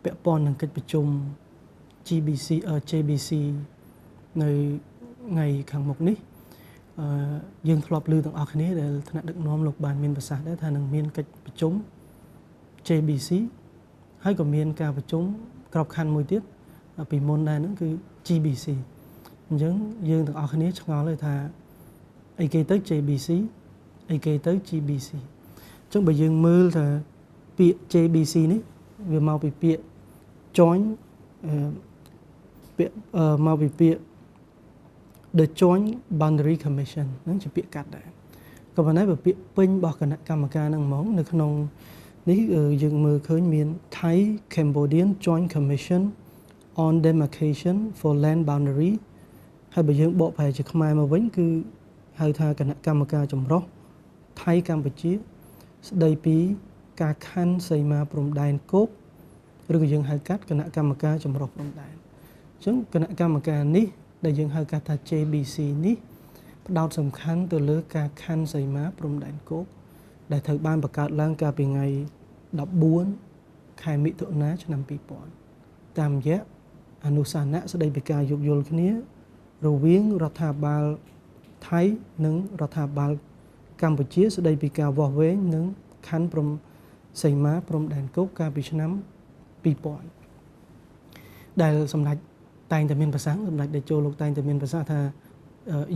ពាក់ព័ន្ធនឹងកិច្ចប្រជុំ JBC នៅថ្ងៃខាងមុខនេះយើងធ្លាប់ឮទាំងអស់គ្នាដែលថ្នាក់ដឹកនាំលោកបានមានប្រសាសន៍ដែរថានឹងមានកិច្ចប្រជុំ JBC ហើយក៏មានការប្រជុំក្របខ័ណ្ឌមួយទៀតពីមុនដែរហ្នឹងគឺ GBC អញ្ចឹងយើងទាំងអស់គ្នាឆ្ងល់ហើយថាអីគេទៅ JBC អីគេទៅ GBC អញ្ចឹងបើយើងមើលថាពាក្យ JBC នេះវាមកពីពាក្យ Joint មកពីពាក្យ The Joint Boundary Commission ហ្នឹងជាពាក្យកាត់ដែរក៏ប៉ុន្តែបើពាក្យពេញរបស់គណៈកម្មការហ្នឹងហ្មងនៅក្នុងនេះយើងមើលឃើញមាន Thai Cambodian Joint Commission on Demarcation for Land Boundary ហើយបើយើងបកប្រែជាខ្មែរមកវិញគឺហៅថាគណៈកម្មការចម្រុះថៃកម្ពុជាស្ដីពីការខណ្ឌសីមាព្រំដែនគោកឬក៏យើងហៅកាត់គណៈកម្មការចម្រុះព្រំដែនអញ្ចឹងគណៈកម្មការនេះដែលយើងហៅកាត់ថា JBC នេះផ្ដោតសំខាន់ទៅលើការខណ្ឌសីមាព្រំដែនគោកដែលត្រូវបានបង្កើតឡើងកាលពីថ្ងៃ14ខែមិថុនាឆ្នាំ2000តាមរយៈអនុសាសនៈស្ដីពីការយោគយល់គ្នារវាងរដ្ឋាភិបាលថៃនិងរដ្ឋាភិបាលកម្ពុជាស្ដីពីការវាស់វែងនិងខណ្ឌព្រំសីមាព្រំដែនគោកកាលពីឆ្នាំ2000ដែលសម្ដេចតែងតែមានប្រសាសន៍សម្ដេចតេជោលោកតែងតែមានប្រសាសន៍ថា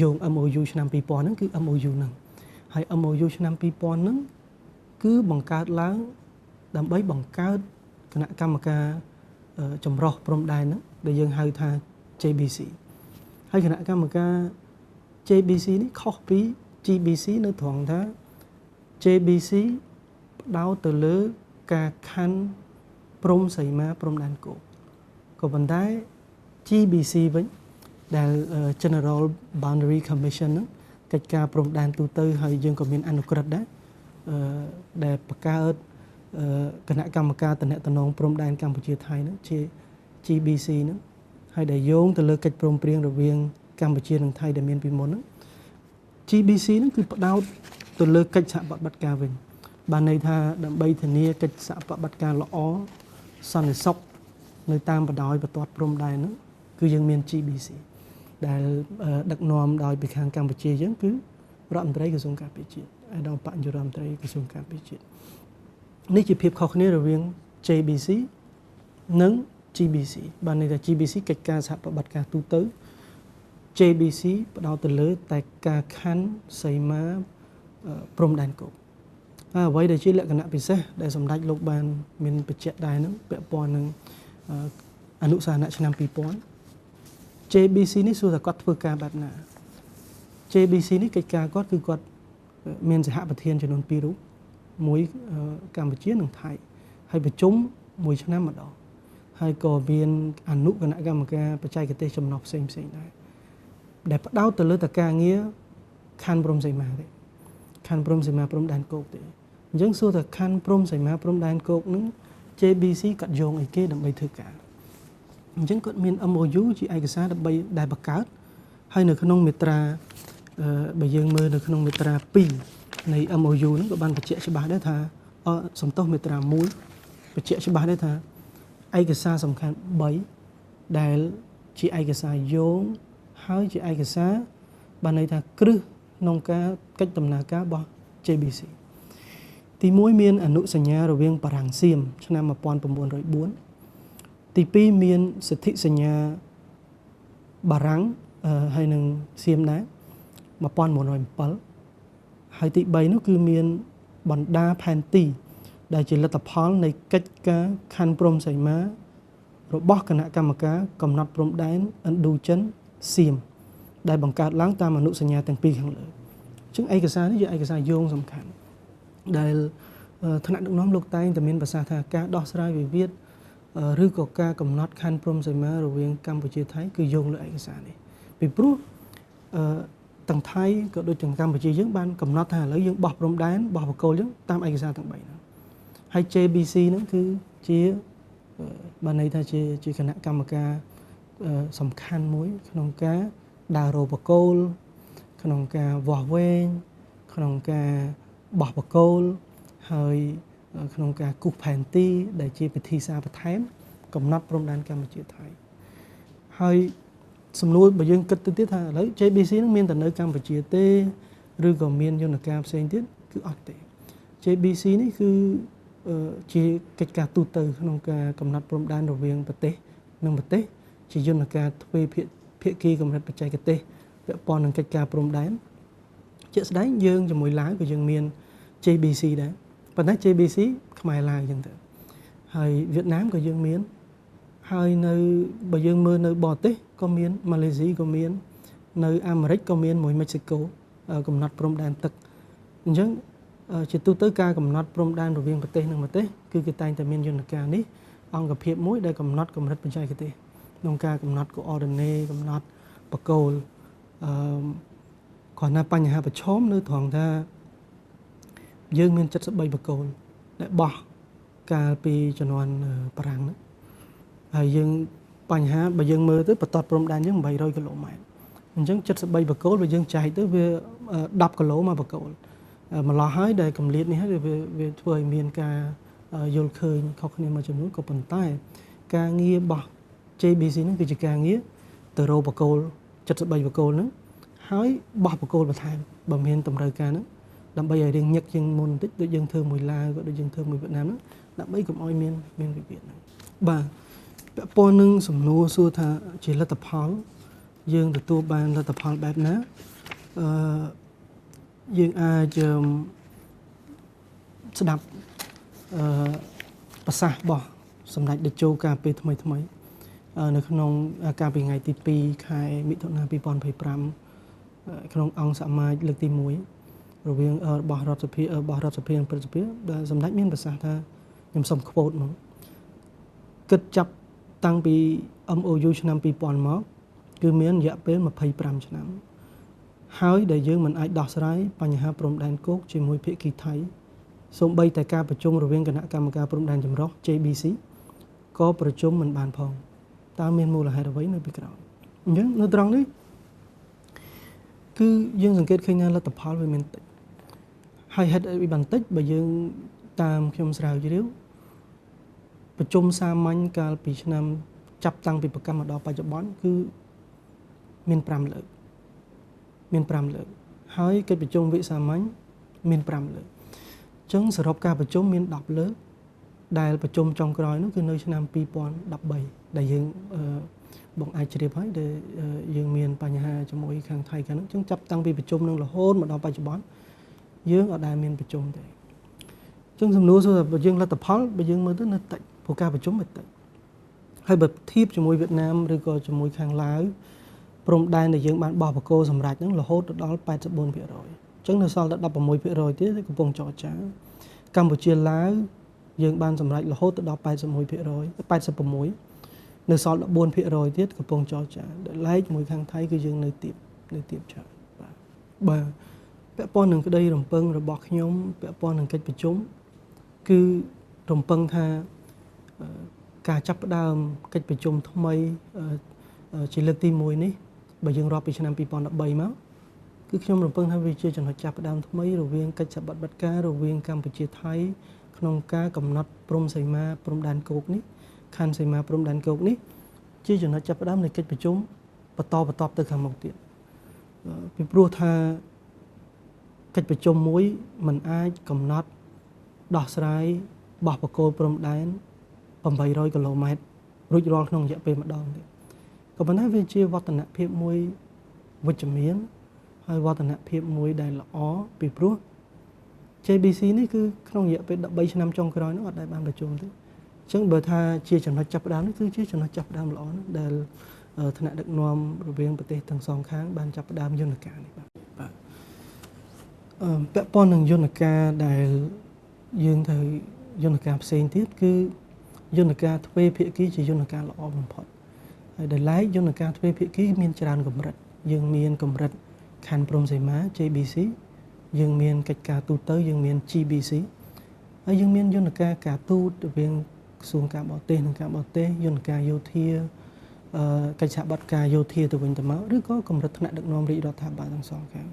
យោង MOU ឆ្នាំ2000ហ្នឹងគឺ MOU ហ្នឹងហើយ MOU ឆ្នាំ2000ហ្នឹងគឺបង្កើតឡើងដើម្បីបង្កើតគណៈកម្មការចម្រុះព្រំដែនហ្នឹងដែលយើងហៅថា JBC ហើយគណៈកម្មការ JBC នេះខុសពី GBC នៅត្រង់ថា JBC ផ្ដោតទៅលើការខណ្ឌព្រំសីមាព្រំដែនគោកក៏ប៉ុន្តែ GBC វិញដែល General Boundary Commission ហ្នឹងកិច្ចការព្រំដែនទូទៅហើយយើងក៏មានអនុក្រឹត្យដែរដែលបង្កើតគណៈកម្មការតំណែងព្រំដែនកម្ពុជាថៃហ្នឹងជា GBC ហ្នឹងហើយដែលយោងទៅលើកិច្ចព្រមព្រៀងរវាងកម្ពុជានិងថៃដែលមានពីមុនហ្នឹង GBC ហ្នឹងគឺផ្ដោតទៅលើកិច្ចសហប្រតិបត្តិការវិញបានន័យថាដើម្បីធានាកិច្ចសហប្រតិបត្តិការល្អសន្តិសុខនៅតាមបណ្ដោយបន្ទាត់ព្រំដែនហ្នឹងគឺយើងមាន GBC ដែលដឹកនាំដោយពីខាងកម្ពុជាយើងគឺរដ្ឋមន្ត្រីក្រសួងការពារជាតិឯកឧត្តមបញ្ញរដ្ឋមន្ត្រីក្រសួងការពារជាតិនេះជាភាពខុសគ្នារវាង JBC និង GBC បានន័យថា GBC កិច្ចការសហប្រតិបត្តិការទូទៅ JBC ផ្ដោតទៅលើតែការខណ្ឌសីមាព្រំដែនគោកហើយអ្វីដែលជាលក្ខណៈពិសេសដែលសម្ដេចលោកបានមានបញ្ជាក់ដែរហ្នឹងពាក់ព័ន្ធនឹងអនុសាសនៈឆ្នាំ2000 JBC នេះសួរថាគាត់ធ្វើការបែបណា JBC នេះកិច្ចការគាត់គឺគាត់មានសហប្រធានចំនួន2រូបមួយកម្ពុជានិងថៃហើយប្រជុំមួយឆ្នាំម្ដងហើយក៏មានអនុគណៈកម្មការបច្ចេកទេសចំណុះផ្សេងដែរដែលផ្ដោតទៅលើតការងារខណ្ឌព្រំសីមាទេខណ្ឌព្រំសីមាព្រំដែនគោកទេអញ្ចឹងសួរថាខណ្ឌព្រំសីមាព្រំដែនគោកហ្នឹង JBC គាត់យកអីគេដើម្បីធ្វើការអញ្ចឹងគាត់មាន MOU ជាឯកសារដើម្បីដែលបង្កើតហើយនៅក្នុងមាត្រាបើយើងមើលនៅក្នុងមាត្រា2នៃ MOU ហ្នឹងក៏បានបញ្ជាក់ច្បាស់ដែរថាសំទោសមាត្រា1បញ្ជាក់ច្បាស់ដែរថាឯកសារសំខាន់3ដែលជាឯកសារយោងហើយជាឯកសារបានន័យថាគ្រឹះក្នុងការកិច្ចដំណើរការរបស់ JBC ទី1មានអនុសញ្ញារវាងបារាំងសៀមឆ្នាំ1904ទី2មានសន្ធិសញ្ញាបារាំងហើយនឹងសៀមដែរ1907ហើយទី3នោះគឺមានបណ្ដាផែនទីដែលជាលទ្ធផលនៃកិច្ចការខណ្ឌព្រំសីមារបស់គណៈកម្មការកំណត់ព្រំដែនឥណ្ឌូចិនសៀមដែលបង្កើតឡើងតាមអនុសញ្ញាទាំងពីរខាងលើអញ្ចឹងឯកសារនេះជាឯកសារយោងសំខាន់ដែលថ្នាក់ដឹកនាំលោកតែងតែមានប្រសាសន៍ថាការដោះស្រាយវិវាទឬក៏ការកំណត់ខណ្ឌព្រំសីមារវាងកម្ពុជាថៃគឺយោងលើឯកសារនេះពីព្រោះទាំងថៃក៏ដូចទាំងកម្ពុជាយើងបានកំណត់ថាឥឡូវយើងបោះព្រំដែនបោះបកគោលយើងតាមឯកសារទាំង3ហ្នឹងហើយ JBC ហ្នឹងគឺជាបានន័យថាជាគណៈកម្មការសំខាន់មួយក្នុងការដើររោបកគោលក្នុងការវាស់វែងក្នុងការបោះបកគោលហើយក្នុងការគូសផែនទីដែលជាពិធីសារបន្ថែម កំណត់ព្រំដែនកម្ពុជាថៃហើយសំណួរបើយើងគិតទៅទៀតថាឥឡូវ JBC នឹងមានតែនៅកម្ពុជាទេឬក៏មានយន្តការផ្សេងទៀតគឺអត់ទេ JBC នេះគឺជាកិច្ចការទូទៅក្នុងការកំណត់ព្រំដែនរវាងប្រទេសនិងប្រទេសជាយន្តការទ្វេភាគីកម្រិតបច្ចេកទេសពាក់ព័ន្ធនឹងកិច្ចការព្រំដែនជាក់ស្ដែងយើងជាមួយឡាវក៏យើងមាន JBC ដែរប៉ុន្តែ JBC ខ្មែរឡាវអញ្ចឹងទៅហើយវៀតណាមក៏យើងមានហើយនៅបើយើងមើលនៅបរទេសក៏មានម៉ាឡេស៊ីក៏មាននៅអាមេរិកក៏មានមួយមិចស៊ីកូកំណត់ព្រំដែនទឹកអញ្ចឹងជាទូទៅការកំណត់ព្រំដែនរវាងប្រទេសនិងប្រទេសគឺគេតែងតែមានយន្តការនេះអង្គភាពមួយដែលកំណត់កម្រិតបច្ចេកទេសក្នុងការកំណត់ coordinate កំណត់បកគោលគ្រាន់តែបញ្ហាប្រឈមនៅត្រង់ថាយើងមាន73បកគោលដែលបោះកាលពីជំនាន់បារាំងហ្នឹងហើយយើងបញ្ហាបើយើងមើលទៅបន្ទាត់ព្រំដែនយើង800គីឡូម៉ែត្រអញ្ចឹង73បកគោលបើយើងចែកទៅវា10គីឡូមួយបកគោលម្លោះហើយដែលកម្រិតនេះហើយវាធ្វើឲ្យមានការយល់ឃើញខុសគ្នាមួយចំនួនក៏ប៉ុន្តែការងាររបស់ JBC ហ្នឹងគឺជាការងារទៅរកបកគោល73បកគោលហ្នឹងហើយបោះបកគោលបន្ថែមបើមានតម្រូវការហ្នឹងដើម្បីឲ្យរៀងញឹកជាងមុនបន្តិចដូចយើងធ្វើមួយឡាវក៏ដូចយើងធ្វើមួយវៀតណាមហ្នឹងដើម្បីកុំឲ្យមានវិវាទហ្នឹងបាទពាក់ព័ន្ធនឹងសំណួរសួរថាជាលទ្ធផលយើងទទួលបានលទ្ធផលបែបណាយើងអាចស្ដាប់ប្រសាសន៍របស់សម្ដេចតេជោការពេលថ្មីនៅក្នុងការពីថ្ងៃទី2ខែមិថុនា2025ក្នុងអង្គសមាជលើកទី1រវាងរបស់រដ្ឋសភានិងព្រឹទ្ធសភាដែលសម្ដេចមានប្រសាសន៍ថាខ្ញុំសូមខ្វូតមកគិតចាប់តាំងពី MOU ឆ្នាំ2000មកគឺមានរយៈពេល25ឆ្នាំហើយដែលយើងមិនអាចដោះស្រាយបញ្ហាព្រំដែនគោកជាមួយភាគីថៃសូម្បីតែការប្រជុំរវាងគណៈកម្មការព្រំដែនចម្រុះ JBC ក៏ប្រជុំមិនបានផងតើមានមូលហេតុអ្វីនៅពីក្រោយអញ្ចឹងនៅត្រង់នេះគឺយើងសង្កេតឃើញថាលទ្ធផលវាមានតិចហើយហេតុអីបន្តិចបើយើងតាមខ្ញុំស្រាវជ្រាវប្រជុំសាមញ្ញកាលពីឆ្នាំចាប់តាំងពីប្រកម្មមកដល់បច្ចុប្បន្នគឺមាន5លើកហើយកិច្ចប្រជុំវិសាមញ្ញមាន5លើកអញ្ចឹងសរុបការប្រជុំមាន10លើកដែលប្រជុំចុងក្រោយនោះគឺនៅឆ្នាំ2013ដែលយើងបងអាចជ្រាបហើយដែលយើងមានបញ្ហាជាមួយខាងថៃខាងនោះអញ្ចឹងចាប់តាំងពីប្រជុំនឹងរហូតមកដល់បច្ចុប្បន្នយើងអត់ដែលមានប្រជុំទេអញ្ចឹងសំណួរសួរថាបើយើងលទ្ធផលបើយើងមើលទៅនៅតិចព្រោះការប្រជុំវាតិចហើយបើធៀបជាមួយវៀតណាមឬក៏ជាមួយខាងឡាវព្រំដែនដែលយើងបានបោះបកគោសម្រាប់ហ្នឹងរហូតដល់ 84% អញ្ចឹងនៅសល់តែ 16% ទៀតកំពុងចរចាកម្ពុជាឡាវយើងបានសម្រេចរហូតដល់ 86% នៅសល់ 14% ទៀតកំពុងចរចាដែលឡែកជាមួយខាងថៃគឺយើងនៅទៀបច្រើនបាទពាក់ព័ន្ធនឹងក្តីរំពឹងរបស់ខ្ញុំពាក់ព័ន្ធនឹងកិច្ចប្រជុំគឺរំពឹងថាការចាប់ផ្ដើមកិច្ចប្រជុំថ្មីជាលើកទី1នេះបើយើងរាប់ពីឆ្នាំ2013មកគឺខ្ញុំរំពឹងថាវាជាចំណុចចាប់ផ្ដើមថ្មីរវាងកិច្ចសហប្រតិបត្តិការរវាងកម្ពុជាថៃក្នុងការកំណត់ព្រំសីមាព្រំដែនគោកនេះខណ្ឌសីមាព្រំដែនគោកនេះជាចំណុចចាប់ផ្ដើមនៃកិច្ចប្រជុំបន្តទៅខាងមុខទៀតពីព្រោះថាកិច្ចប្រជុំមួយมันអាចកំណត់ដោះស្រាយបោះបកគោព្រំដែន800គីឡូម៉ែត្ររួចរាល់ក្នុងរយៈពេលម្ដងទៀតក៏ប៉ុន្តែវាជាវឌ្ឍនភាពមួយវិជ្ជមានហើយវឌ្ឍនភាពមួយដែលល្អពីព្រោះ JBC នេះគឺក្នុងរយៈពេល13ឆ្នាំចុងក្រោយនោះអត់ដែលបានប្រជុំទេអញ្ចឹងបើថាជាចំណុចចាប់ផ្ដើមនេះគឺជាចំណុចចាប់ផ្ដើមល្អណាស់ដែលថ្នាក់ដឹកនាំរវាងប្រទេសទាំងសងខាងបានចាប់ផ្ដើមយន្តការនេះបាទពាក់ព័ន្ធនឹងយន្តការដែលយើងត្រូវយន្តការផ្សេងទៀតគឺយន្តការទ្វេភាគីជាយន្តការល្អបំផុតហើយដែលឡែកយន្តការទ្វេភាគីមានច្រើនកម្រិតយើងមានកម្រិតខណ្ឌព្រំសីមា JBC យើងមានកិច្ចការទូទៅយើងមាន GBC ហើយយើងមានយន្តការការទូតរវាងក្រសួងការបរទេសនិងការបរទេសយន្តការយោធាកិច្ចសហប្រតិការយោធាទៅវិញទៅមកឬក៏កម្រិតថ្នាក់ដឹកនាំរាជរដ្ឋាភិបាលទាំងសងខាង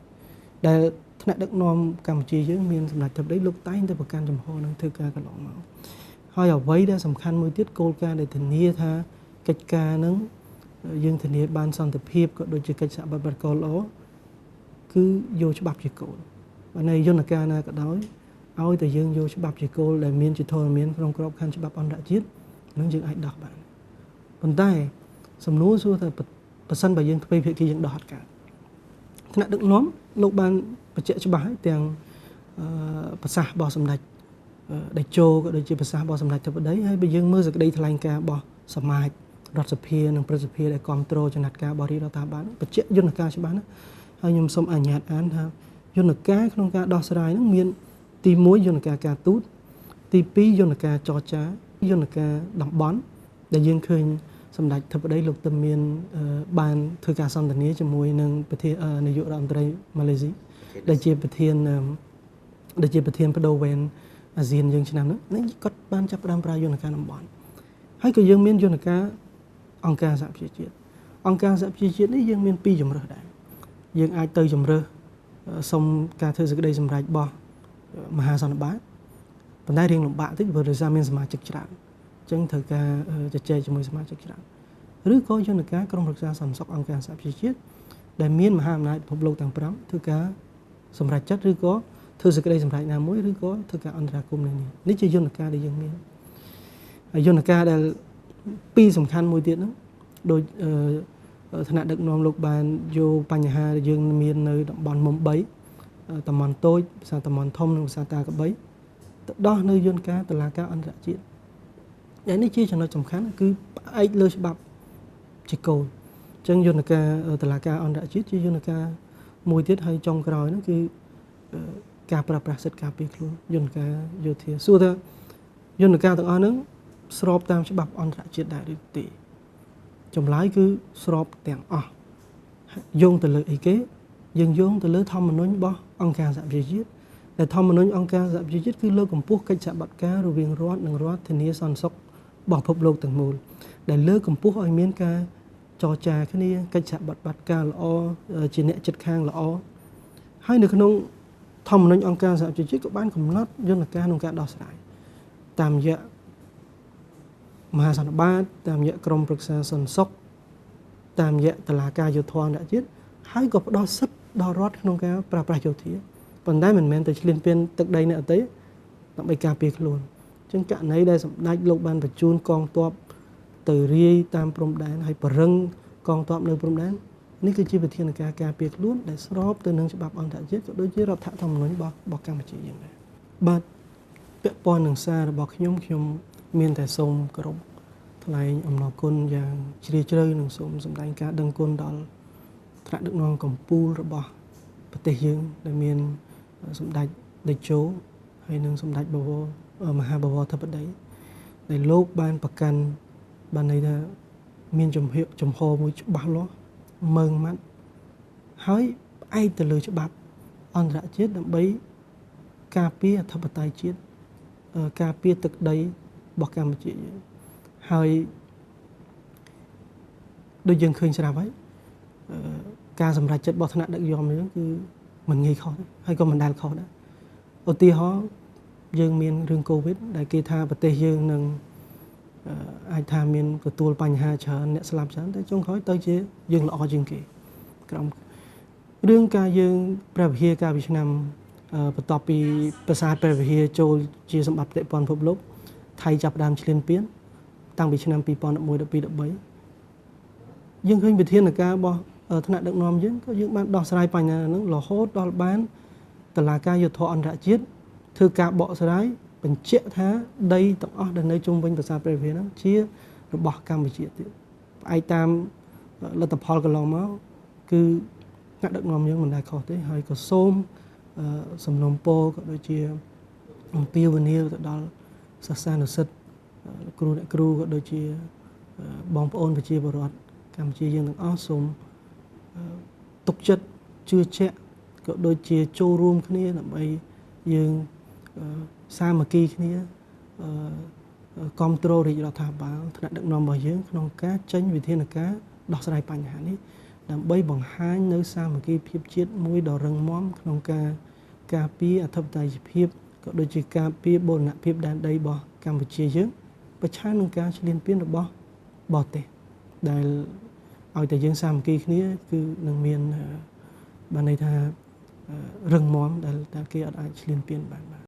ដែលថ្នាក់ដឹកនាំកម្ពុជាយើងមានសម្ដេចធិបតីលោកតែងតែប្រកាន់ចំហនឹងធ្វើការកន្លងមកហ ហើយអ្វីដែលសំខាន់មួយទៀតគោលការណ៍ដែលធានាថាកិច្ចការហ្នឹងយើងធានាបានសន្តិភាពក៏ដូចជាកិច្ចសហប្រតិបត្តិការល្អគឺយកច្បាប់ជាគោលបើនៅយន្តការណាក៏ដោយឲ្យតែយើងយកច្បាប់ជាគោលដែលមានជាធរមានក្នុងក្របខ័ណ្ឌច្បាប់អន្តរជាតិនឹងយើងអាចដោះបានប៉ុន្តែសំណួរសួរថាប្រសិនបើយើងធ្វើភាគីយើងដោះអត់កើតថ្នាក់ដឹកនាំលោកបានបញ្ជាក់ច្បាស់ហើយទាំងប្រសាសន៍របស់សម្ដេចដេជោក៏ដូចជាប្រសាសន៍របស់សម្ដេចធិបតីហើយបើយើងមើលសេចក្តីថ្លែងការណ៍របស់សមាជរដ្ឋសភានិងព្រឹទ្ធសភាដែលគ្រប់គ្រងចំណាត់ការរបស់រាជរដ្ឋាភិបាលបញ្ជាក់យន្តការច្បាស់ណាហើយខ្ញុំសូមអនុញ្ញាតអានថាយន្តការក្នុងការដោះស្រាយហ្នឹងមានទី1យន្តការការទូតទី2យន្តការចរចាយន្តការតំបន់ដែលយើងឃើញសម្ដេចធិបតីលោកទៅមានបានធ្វើការសន្ទនាជាមួយនឹងប្រធាននាយករដ្ឋមន្ត្រីម៉ាឡេស៊ីដែលជាប្រធានបដូវវេនអាស៊ានយើងឆ្នាំនេះគាត់បានចាប់ផ្ដើមប្រើយន្តការតំបន់ហើយក៏យើងមានយន្តការអង្គការសហប្រជាជាតិអង្គការសហប្រជាជាតិនេះយើងមាន2ជំរើសដែរយើងអាចទៅជំរើសសុំការធ្វើសេចក្តីសម្រេចរបស់មហាសន្និបាតប៉ុន្តែរៀងលំបាកតិចព្រោះដោយសារមានសមាជិកច្រើនអញ្ចឹងត្រូវការជជែកជាមួយសមាជិកច្រើនឬក៏យន្តការក្រុមប្រឹក្សាសន្តិសុខអង្គការសហប្រជាជាតិដែលមានមហាអំណាចពិភពលោកទាំង5ធ្វើការសម្រេចចិត្តឬក៏ធ្វើសេចក្តីសម្រេចណាមួយឬក៏ធ្វើការអន្តរាគមន៍នានានេះជាយន្តការដែលយើងមានហើយយន្តការដែលពីរសំខាន់មួយទៀតហ្នឹងដោយថ្នាក់ដឹកនាំលោកបានយកបញ្ហាដែលយើងមាននៅតំបន់មុំ3តំបន់តូចភាសាតំបន់ធំនិងភាសាតាកបីទៅដោះនៅយន្តការតុលាការអន្តរជាតិដែលនេះជាចំណុចសំខាន់គឺផ្អែកលើច្បាប់ជាគោលអញ្ចឹងយន្តការតុលាការអន្តរជាតិជាយន្តការមួយទៀតហើយចុងក្រោយហ្នឹងគឺការប្រើប្រាស់សិទ្ធិការពារខ្លួនយន្តការយោធាសួរថាយន្តការទាំងអស់ហ្នឹងស្របតាមច្បាប់អន្តរជាតិដែរឬទេចម្លើយគឺស្របទាំងអស់យោងទៅលើអីគេយើងយោងទៅលើធម្មនុញ្ញរបស់អង្គការសហប្រជាជាតិដែលធម្មនុញ្ញអង្គការសហប្រជាជាតិគឺលើកកម្ពស់កិច្ចសហប្រតិការរវាងរដ្ឋនិងរដ្ឋធានាសន្តិសុខរបស់ពិភពលោកទាំងមូលដែលលើកកម្ពស់ឲ្យមានការចរចាគ្នាកិច្ចសហប្រតិការល្អជាអ្នកចិត្តខាងល្អហើយនៅក្នុងធម្មនុញ្ញអង្គការសហប្រជាជាតិក៏បានកំណត់យន្តការក្នុងការដោះស្រាយតាមរយៈមហាសន្និបាតតាមរយៈក្រមប្រឹក្សាសន្តិសុខតាមរយៈតុលាការយុត្តិធម៌អន្តរជាតិហើយក៏ផ្ដល់សិទ្ធិដល់រដ្ឋក្នុងការប្រើប្រាស់យោធាប៉ុន្តែមិនមែនទៅឈ្លានពានទឹកដីអ្នកដទៃដើម្បីការពារខ្លួនអញ្ចឹងករណីដែលសម្ដេចលោកបានបញ្ជូនកងទ័ពទៅរាយតាមព្រំដែនហើយបរឹងកងទ័ពនៅព្រំដែននេះគឺជាវិធានការការពារខ្លួនដែលស្របទៅនឹងច្បាប់អន្តរជាតិក៏ដូចជារដ្ឋធម្មនុញ្ញរបស់កម្ពុជាយើងដែរបាទពាក់ព័ន្ធនឹងសាររបស់ខ្ញុំមានតែសូមគោរពថ្លែងអំណរគុណយ៉ាងជ្រាលជ្រៅនិងសូមសម្ដែងការដឹងគុណដល់ថ្នាក់ដឹកនាំកម្ពុជារបស់ប្រទេសយើងដែលមានសម្ដេចតេជោហើយនិងសម្ដេចបវរមហាបវរធិបតីដែលលោកបានប្រកាន់បានន័យថាមានចំហមួយច្បាស់លាស់ម៉ឺងម៉ាត់ហើយផ្អែកទៅលើច្បាប់អន្តរជាតិដើម្បីការពារអធិបតេយ្យជាតិការពារទឹកដីរបស់កម្ពុជាយើងហើយដូចយើងឃើញស្រាប់ហើយការសម្រេចចិត្តរបស់ថ្នាក់ដឹកនាំយើងគឺមិនងាយខុសទេហើយក៏មិនដែលខុសដែរឧទាហរណ៍យើងមានរឿងកូវីដដែលគេថាប្រទេសយើងនឹងអាចថាមានទទួលបញ្ហាច្រើនអ្នកស្លាប់ច្រើនតែចុងក្រោយទៅជាយើងល្អជាងគេក្រោមរឿងការយើងព្រះវិហារកាលពីឆ្នាំបន្ទាប់ពីប្រាសាទព្រះវិហារចូលជាសម្បត្តិបេតិកភណ្ឌពិភពលោកថៃចាប់ផ្ដើមឈ្លានពានតាំងពីឆ្នាំ2011 12 13យើងឃើញវិធានការរបស់ថ្នាក់ដឹកនាំយើងក៏យើងបានដោះស្រាយបញ្ហាហ្នឹងរហូតដល់បានតុលាការយុត្តិធម៌អន្តរជាតិធ្វើការបកស្រាយបញ្ជាក់ថាដីទាំងអស់ដែលនៅជុំវិញប្រាសាទព្រះវិហារហ្នឹងជារបស់កម្ពុជាទៀតផ្អែកតាមលទ្ធផលកន្លងមកគឺថ្នាក់ដឹកនាំយើងមិនដែលខុសទេហើយក៏សូមសំណូមពរក៏ដូចជាអំពាវនាវទៅដល់សិស្សានុសិស្សគ្រូអ្នកគ្រូក៏ដូចជាបងប្អូនប្រជាពលរដ្ឋកម្ពុជាយើងទាំងអស់សូមទុកចិត្តជឿជាក់ក៏ដូចជាចូលរួមគ្នាដើម្បីយើងសាមគ្គីគ្នាគ្រប់គ្រងរាជរដ្ឋាភិបាលថ្នាក់ដឹកនាំរបស់យើងក្នុងការចេញវិធានការដោះស្រាយបញ្ហានេះដើម្បីបង្ហាញនៅសាមគ្គីភាពជាតិមួយដ៏រឹងមាំក្នុងការការពារអធិបតេយ្យភាព ក៏ដូចជាការពារបូរណភាពដែនដីរបស់កម្ពុជាយើងប្រឆាំងនឹងការឈ្លានពានរបស់បរទេសដែលឲ្យតែយើងសាមគ្គីគ្នាគឺនឹងមានបានន័យថារឹងមាំដែលគេអាចឈ្លានពានបាន